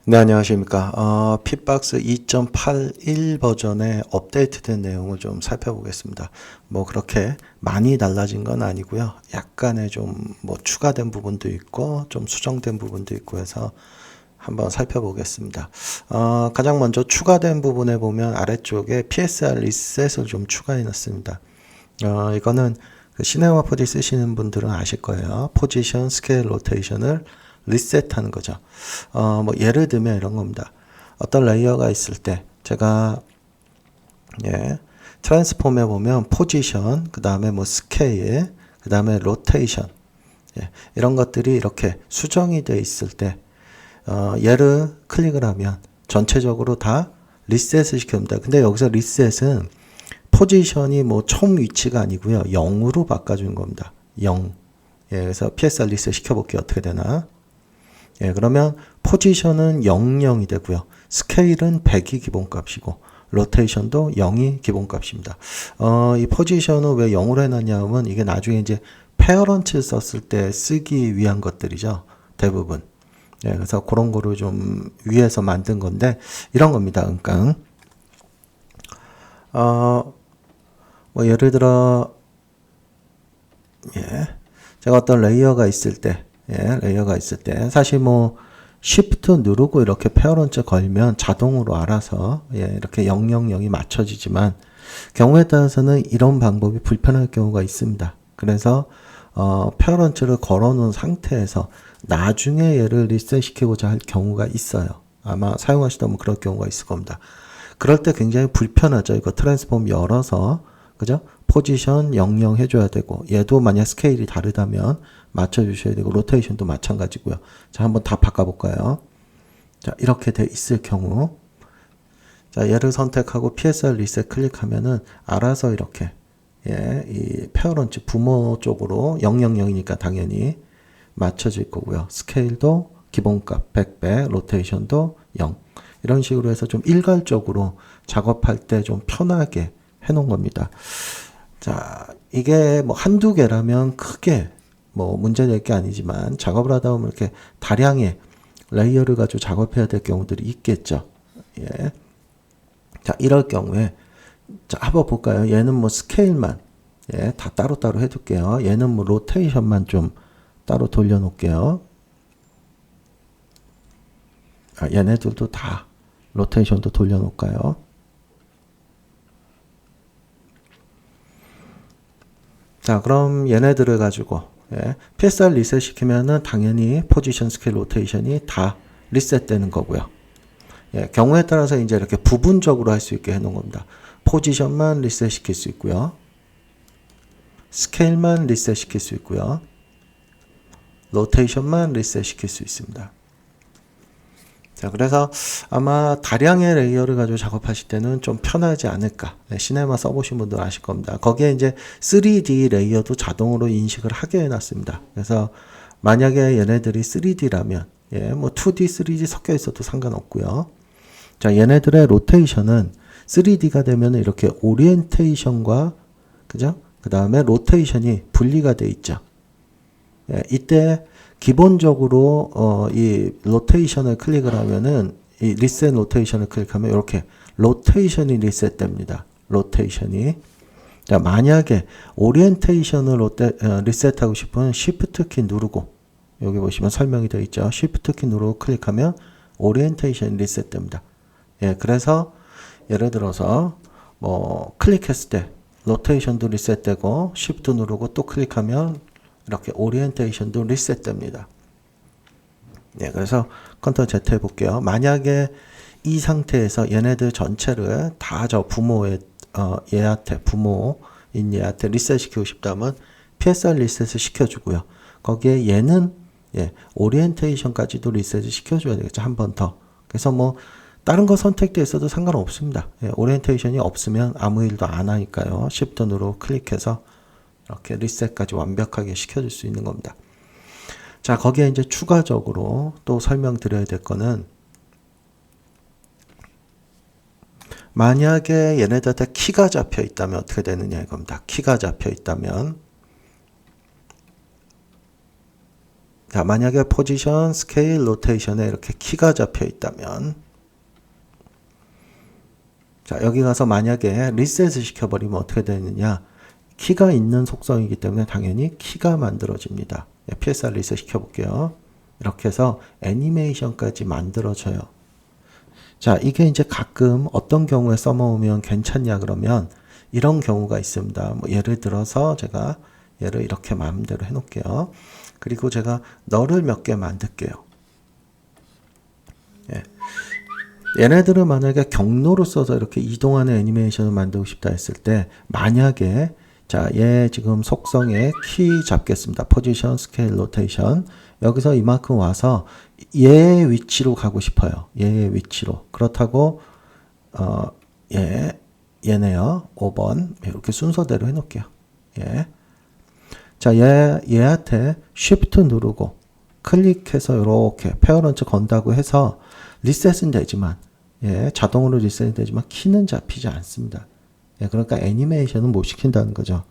네, 안녕하십니까. 핏박스 2.81 버전의 업데이트된 내용을 좀 살펴보겠습니다. 뭐 그렇게 많이 달라진 건 아니고요. 약간의 좀 뭐 추가된 부분도 있고 좀 수정된 부분도 있고 해서 한번 살펴보겠습니다. 가장 먼저 추가된 부분에 보면 아래쪽에 PSR 리셋을 좀 추가해 놨습니다. 이거는 그 시네마 4D 쓰시는 분들은 아실 거예요. 포지션, 스케일, 로테이션을 리셋하는 거죠. 뭐 예를 들면 이런 겁니다. 어떤 레이어가 있을 때 제가 트랜스폼에 보면 포지션, 그 다음에 뭐 스케일, 그 다음에 로테이션 이런 것들이 이렇게 수정이 돼 있을 때 얘를 클릭을 하면 전체적으로 다 리셋을 시킵니다. 근데 여기서 리셋은 포지션이 뭐 처음 위치가 아니고요. 0으로 바꿔주는 겁니다. 0. 그래서 PSR 리셋 시켜볼게요. 어떻게 되나? 그러면 포지션은 00이 되고요. 스케일은 100이 기본값이고 로테이션도 0이 기본값입니다. 이 포지션을 왜 0으로 해놨냐면 이게 나중에 이제 페어런츠 썼을 때 쓰기 위한 것들이죠. 대부분. 그래서 그런 거를 좀 위해서 만든 건데 이런 겁니다. 그러니까 뭐 예를 들어 제가 어떤 레이어가 있을 때 사실 뭐 Shift 누르고 이렇게 페어런츠 걸면 자동으로 알아서 이렇게 000이 맞춰지지만 경우에 따라서는 이런 방법이 불편할 경우가 있습니다. 그래서 페어런츠를 걸어 놓은 상태에서 나중에 얘를 리셋 시키고자 할 경우가 있어요. 아마 사용하시다 보면 그럴 경우가 있을 겁니다. 그럴 때 굉장히 불편하죠. 이거 트랜스폼 열어서 그죠? 포지션 00 해줘야 되고 얘도 만약 스케일이 다르다면 맞춰주셔야 되고 로테이션도 마찬가지고요. 자, 한번 다 바꿔볼까요? 자, 이렇게 돼 있을 경우 자, 얘를 선택하고 PSR 리셋 클릭하면은 알아서 이렇게 이 페어런츠 부모 쪽으로 000이니까 당연히 맞춰질 거고요. 스케일도 기본값 100배, 로테이션도 0. 이런 식으로 해서 좀 일괄적으로 작업할 때 좀 편하게 해놓은 겁니다. 자, 이게 뭐 한두 개라면 크게 뭐 문제될 게 아니지만 작업을 하다 보면 이렇게 다량의 레이어를 가지고 작업해야 될 경우들이 있겠죠. 자, 이럴 경우에 자, 한번 볼까요? 얘는 뭐 스케일만 다 따로따로 해둘게요. 얘는 뭐 로테이션만 좀 따로 돌려놓을게요. 얘네들도 다 로테이션도 돌려놓을까요? 자, 그럼 얘네들을 가지고 PSR 리셋 시키면은 당연히 포지션, 스케일, 로테이션이 다 리셋되는 거고요. 경우에 따라서 이제 이렇게 부분적으로 할 수 있게 해놓은 겁니다. 포지션만 리셋 시킬 수 있고요. 스케일만 리셋 시킬 수 있고요. 로테이션만 리셋 시킬 수 있습니다. 자, 그래서 아마 다량의 레이어를 가지고 작업하실 때는 좀 편하지 않을까. 시네마 써보신 분들 아실 겁니다. 거기에 이제 3D 레이어도 자동으로 인식을 하게 해놨습니다. 그래서 만약에 얘네들이 3D라면, 뭐 2D, 3D 섞여 있어도 상관없고요. 자, 얘네들의 로테이션은 3D가 되면 이렇게 오리엔테이션과, 그죠? 그 다음에 로테이션이 분리가 돼 있죠. 이때 기본적으로 이 로테이션을 클릭을 하면은 이 리셋 로테이션을 클릭하면 이렇게 로테이션이 리셋됩니다. 로테이션이. 자, 만약에 오리엔테이션을 리셋하고 싶으면 Shift 키 누르고 여기 보시면 설명이 되어 있죠. Shift 키 누르고 클릭하면 오리엔테이션이 리셋됩니다. 그래서 예를 들어서 뭐 클릭했을 때 로테이션도 리셋되고 Shift 누르고 또 클릭하면 이렇게 오리엔테이션도 리셋됩니다. 그래서 컨트롤 Z 해볼게요. 만약에 이 상태에서 얘네들 전체를 다 저 부모의 얘한테 부모인 얘한테 리셋 시키고 싶다면 PSR 리셋을 시켜주고요. 거기에 얘는 오리엔테이션까지도 리셋을 시켜줘야 되겠죠. 한 번 더. 그래서 뭐 다른 거 선택돼 있어도 상관없습니다. 오리엔테이션이 없으면 아무 일도 안 하니까요. Shift 누르고 클릭해서 이렇게 리셋까지 완벽하게 시켜줄 수 있는 겁니다. 자, 거기에 이제 추가적으로 또 설명드려야 될 거는 만약에 얘네들한테 키가 잡혀 있다면 어떻게 되느냐 이겁니다. 키가 잡혀 있다면 자, 만약에 포지션, 스케일, 로테이션에 이렇게 키가 잡혀 있다면, 자, 여기 가서 만약에 리셋을 시켜버리면 어떻게 되느냐. 키가 있는 속성이기 때문에 당연히 키가 만들어집니다. PSR 리셋 시켜볼게요. 이렇게 해서 애니메이션까지 만들어져요. 자, 이게 이제 가끔 어떤 경우에 써먹으면 괜찮냐 그러면 이런 경우가 있습니다. 뭐 예를 들어서 제가 얘를 이렇게 마음대로 해놓을게요. 그리고 제가 너를 몇 개 만들게요. 예. 얘네들은 만약에 경로로 써서 이렇게 이동하는 애니메이션을 만들고 싶다 했을 때 만약에 자, 얘 지금 속성에 키 잡겠습니다. 포지션, 스케일, 로테이션. 여기서 이만큼 와서 얘의 위치로 가고 싶어요. 얘의 위치로. 그렇다고 얘네요. 5번. 이렇게 순서대로 해 놓을게요. 예. 자, 얘한테 Shift 누르고 클릭해서 이렇게 페어런트 건다고 해서 리셋은 되지만 자동으로 리셋이 되지만 키는 잡히지 않습니다. 그러니까 애니메이션은 못 시킨다는 거죠.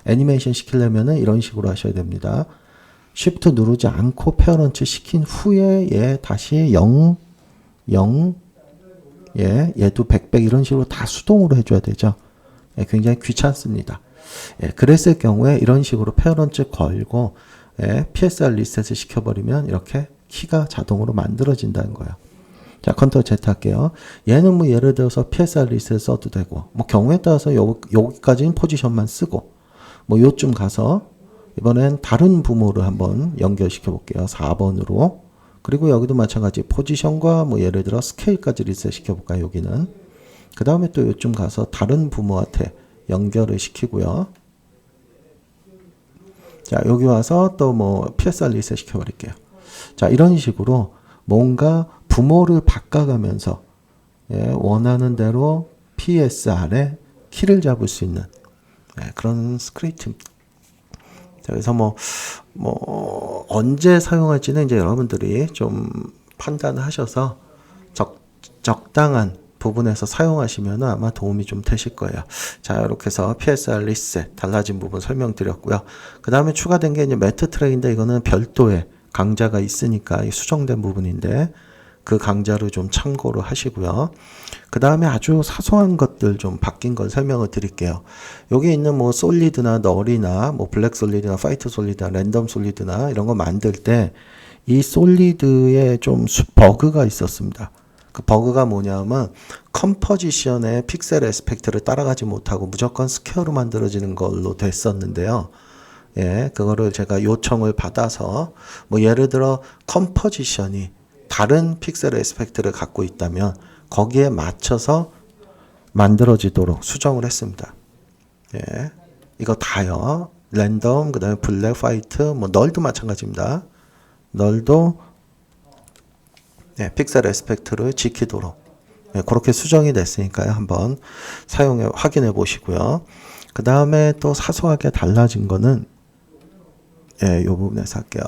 애니메이션 시키려면은 이런 식으로 하셔야 됩니다. Shift 누르지 않고 페어런트 시킨 후에 얘 다시 0, 0, 얘도 100, 100 이런 식으로 다 수동으로 해줘야 되죠. 굉장히 귀찮습니다. 그랬을 경우에 이런 식으로 페어런트 걸고 PSR 리셋을 시켜버리면 이렇게 키가 자동으로 만들어진다는 거예요. 자, 컨트롤 Z 할게요. 얘는 뭐 예를 들어서 PSR 리셋 써도 되고, 뭐 경우에 따라서 여기까지는 포지션만 쓰고, 뭐 요쯤 가서 이번엔 다른 부모를 한번 연결시켜 볼게요. 4번으로. 그리고 여기도 마찬가지 포지션과 뭐 예를 들어 스케일까지 리셋 시켜 볼까요? 여기는. 그 다음에 또 요쯤 가서 다른 부모한테 연결을 시키고요. 자, 여기 와서 또 뭐 PSR 리셋 시켜 버릴게요. 자, 이런 식으로 뭔가 부모를 바꿔가면서 원하는 대로 PSR에 키를 잡을 수 있는 그런 스크립트입니다. 그래서 뭐 언제 사용할지는 이제 여러분들이 좀 판단하셔서 적당한 부분에서 사용하시면 아마 도움이 좀 되실 거예요. 자, 이렇게 해서 PSR 리셋 달라진 부분 설명드렸고요. 그 다음에 추가된 게 이제 매트 트레이인데 이거는 별도의 강좌가 있으니까 수정된 부분인데 그 강좌를 좀 참고로 하시고요. 그 다음에 아주 사소한 것들 좀 바뀐 걸 설명을 드릴게요. 여기 있는 뭐 솔리드나 널이나 뭐 블랙 솔리드나 화이트 솔리드나 랜덤 솔리드나 이런 거 만들 때 이 솔리드에 좀 버그가 있었습니다. 그 버그가 뭐냐면 컴포지션의 픽셀 에스펙트를 따라가지 못하고 무조건 스퀘어로 만들어지는 걸로 됐었는데요. 그거를 제가 요청을 받아서 뭐 예를 들어 컴포지션이 다른 픽셀 에스펙트를 갖고 있다면 거기에 맞춰서 만들어지도록 수정을 했습니다. 이거 다요. 랜덤, 그 다음에 블랙, 화이트, 뭐 널도 마찬가지입니다. 널도 픽셀 에스펙트를 지키도록 그렇게 수정이 됐으니까요. 한번 확인해 보시고요. 그 다음에 또 사소하게 달라진 거는 이 부분에서 할게요.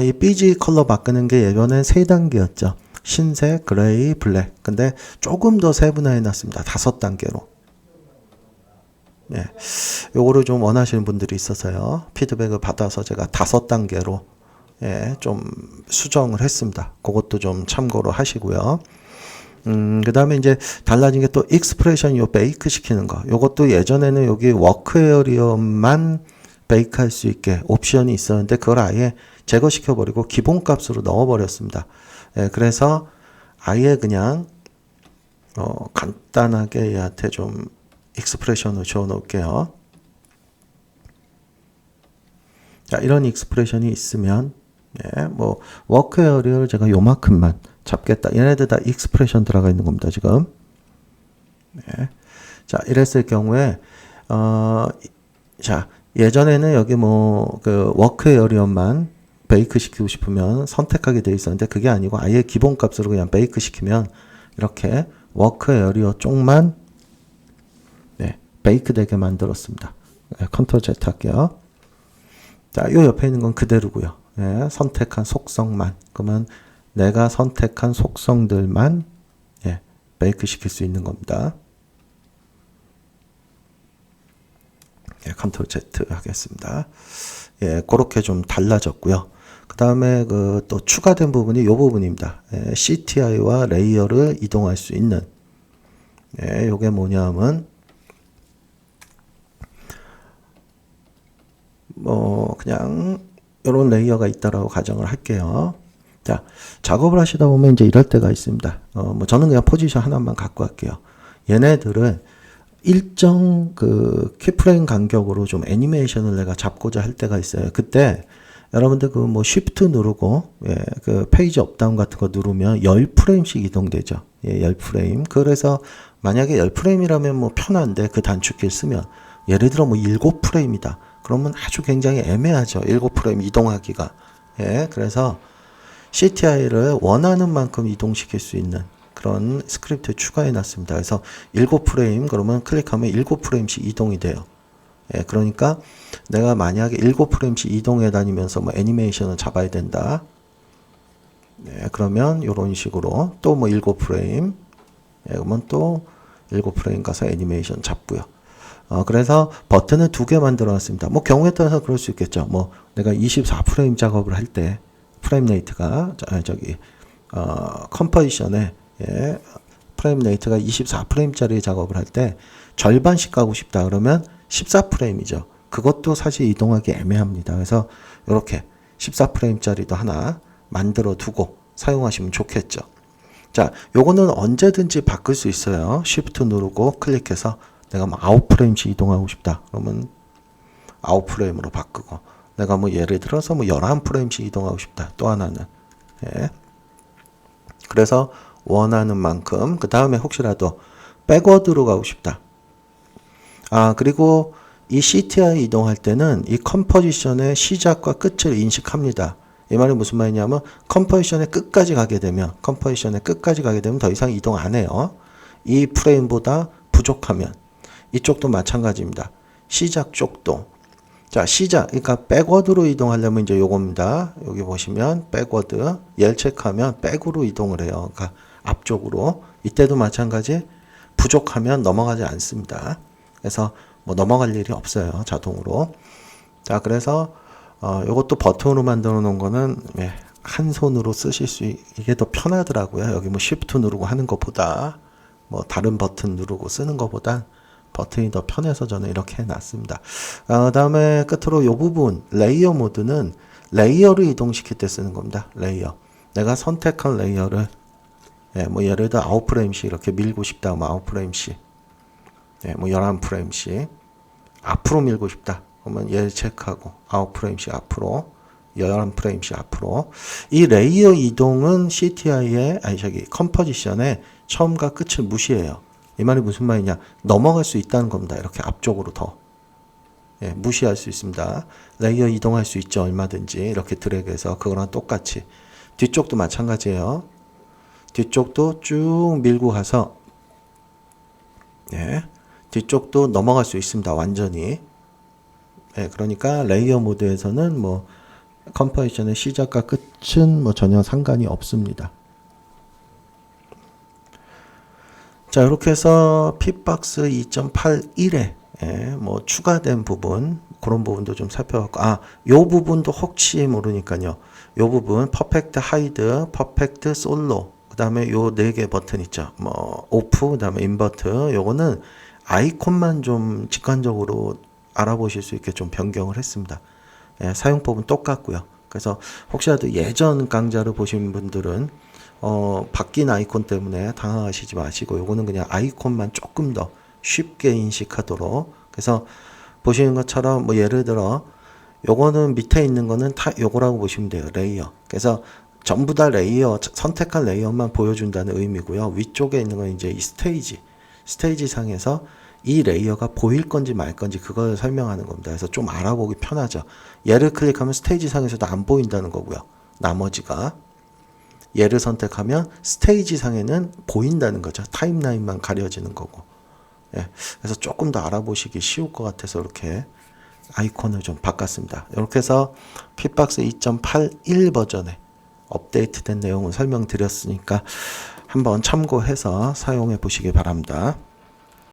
이 BG 컬러 바꾸는 게 예전엔 3단계였죠. 흰색, 그레이, 블랙. 근데 조금 더 세분화해 놨습니다. 5단계로. 요거를 좀 원하시는 분들이 있어서요. 피드백을 받아서 제가 5단계로 좀 수정을 했습니다. 그것도 좀 참고로 하시고요. 그 다음에 이제 달라진 게 또 익스프레션 요 베이크 시키는 거. 요것도 예전에는 여기 워크 에어리어만 베이크 할 수 있게 옵션이 있었는데 그걸 아예 제거시켜 버리고 기본 값으로 넣어 버렸습니다. 그래서 아예 그냥 간단하게 얘한테 좀 익스프레션을 줘 놓을게요. 자, 이런 익스프레션이 있으면 뭐 워크 에어리어를 제가 요만큼만 잡겠다. 얘네들 다 익스프레션 들어가 있는 겁니다. 지금. 자, 이랬을 경우에 자, 예전에는 여기 뭐 그 워크 에어리어만 베이크 시키고 싶으면 선택하게 되어 있었는데 그게 아니고 아예 기본 값으로 그냥 베이크 시키면 이렇게 워크 에어리어 쪽만 베이크 되게 만들었습니다. 컨트롤 Z 할게요. 자, 요 옆에 있는 건 그대로고요. 선택한 속성만. 그러면 내가 선택한 속성들만 베이크 시킬 수 있는 겁니다. 컨트롤 Z 하겠습니다. 그렇게 좀 달라졌고요. 그 다음에 그 또 추가된 부분이 이 부분입니다. 예, CTI와 레이어를 이동할 수 있는, 예, 요게 뭐냐면 뭐 그냥 이런 레이어가 있다라고 가정을 할게요. 자, 작업을 하시다 보면 이제 이럴 때가 있습니다. 뭐 저는 그냥 포지션 하나만 갖고 갈게요. 얘네들은 일정 그 키프레임 간격으로 좀 애니메이션을 내가 잡고자 할 때가 있어요. 그때 여러분들 그 뭐 쉬프트 누르고, 예, 그 페이지 업다운 같은 거 누르면 10프레임씩 이동되죠. 예, 10프레임. 그래서 만약에 10프레임이라면 뭐 편한데 그 단축키를 쓰면 예를 들어 뭐 7프레임이다. 그러면 아주 굉장히 애매하죠. 7프레임 이동하기가. 예, 그래서 CTI를 원하는 만큼 이동시킬 수 있는 그런 스크립트 추가해 놨습니다. 그래서 7프레임 그러면 클릭하면 7프레임씩 이동이 돼요. 예, 그러니까 내가 만약에 7프레임씩 이동해 다니면서 뭐 애니메이션을 잡아야 된다. 예, 그러면 이런 식으로 또 뭐 7프레임, 예, 그러면 또 7프레임 가서 애니메이션 잡고요. 그래서 버튼을 2개 만들어 놨습니다. 뭐 경우에 따라서 그럴 수 있겠죠. 뭐 내가 24프레임 작업을 할 때 프레임 레이트가 컴포지션에, 예, 프레임 레이트가 24프레임짜리 작업을 할 때 절반씩 가고 싶다 그러면 14프레임이죠. 그것도 사실 이동하기 애매합니다. 그래서 이렇게 14프레임짜리도 하나 만들어 두고 사용하시면 좋겠죠. 자, 요거는 언제든지 바꿀 수 있어요. Shift 누르고 클릭해서 내가 뭐 9프레임씩 이동하고 싶다. 그러면 9프레임으로 바꾸고, 내가 뭐 예를 들어서 뭐 11프레임씩 이동하고 싶다. 또 하나는. 예. 그래서 원하는 만큼, 그 다음에 혹시라도 백워드로 가고 싶다. 그리고 이 CTI 이동할 때는 이 컴포지션의 시작과 끝을 인식합니다. 이 말이 무슨 말이냐면 컴포지션의 끝까지 가게 되면 더 이상 이동 안 해요. 이 프레임보다 부족하면 이쪽도 마찬가지입니다. 시작 쪽도. 자, 시작. 그러니까 백워드로 이동하려면 이제 요겁니다. 여기 보시면 백워드. 얘를 체크하면 백으로 이동을 해요. 그러니까 앞쪽으로. 이때도 마찬가지. 부족하면 넘어가지 않습니다. 그래서 뭐 넘어갈 일이 없어요. 자동으로. 자, 그래서 요것도 버튼으로 만들어 놓은 거는, 예, 한 손으로 쓰실 수 이게 더 편하더라고요. 여기 뭐 쉬프트 누르고 하는 것보다 뭐 다른 버튼 누르고 쓰는 것보다 버튼이 더 편해서 저는 이렇게 해놨습니다. 다음에 끝으로 요 부분 레이어 모드는 레이어를 이동시킬 때 쓰는 겁니다. 레이어. 내가 선택한 레이어를, 예, 뭐 예를 들어 9프레임씩 이렇게 밀고 싶다. 뭐 9프레임씩. 예, 뭐 11프레임씩 앞으로 밀고 싶다. 그러면 얘를 체크하고 9프레임씩 앞으로, 11프레임씩 앞으로. 이 레이어 이동은 CTI의 컴포지션의 처음과 끝을 무시해요. 이 말이 무슨 말이냐? 넘어갈 수 있다는 겁니다. 이렇게 앞쪽으로 더. 예, 무시할 수 있습니다. 레이어 이동할 수 있죠. 얼마든지 이렇게 드래그해서 그거랑 똑같이. 뒤쪽도 마찬가지예요. 뒤쪽도 쭉 밀고 가서, 예, 뒤쪽도 넘어갈 수 있습니다. 완전히. 예, 그러니까 레이어 모드에서는 뭐 컴포지션의 시작과 끝은 뭐 전혀 상관이 없습니다. 자, 이렇게 해서 핏박스 2.81에, 예, 뭐 추가된 부분, 그런 부분도 좀 살펴봤고, 요 부분도 혹시 모르니까요. 요 부분 퍼펙트 하이드, 퍼펙트 솔로, 그 다음에 요 4개 버튼 있죠. 뭐 오프, 그 다음에 인버트. 요거는 아이콘만 좀 직관적으로 알아보실 수 있게 좀 변경을 했습니다. 예, 사용법은 똑같고요. 그래서 혹시라도 예전 강좌를 보신 분들은 바뀐 아이콘 때문에 당황하시지 마시고, 요거는 그냥 아이콘만 조금 더 쉽게 인식하도록. 그래서 보시는 것처럼 뭐 예를 들어 요거는 밑에 있는 거는 다 요거라고 보시면 돼요. 레이어. 그래서 전부 다 레이어, 선택한 레이어만 보여준다는 의미고요. 위쪽에 있는 건 이제 이 스테이지 상에서 이 레이어가 보일 건지 말 건지 그걸 설명하는 겁니다. 그래서 좀 알아보기 편하죠. 얘를 클릭하면 스테이지 상에서도 안 보인다는 거고요. 나머지가. 얘를 선택하면 스테이지 상에는 보인다는 거죠. 타임라인만 가려지는 거고. 예, 그래서 조금 더 알아보시기 쉬울 것 같아서 이렇게 아이콘을 좀 바꿨습니다. 이렇게 해서 핏박스 2.81 버전에 업데이트된 내용을 설명드렸으니까 한번 참고해서 사용해 보시기 바랍니다.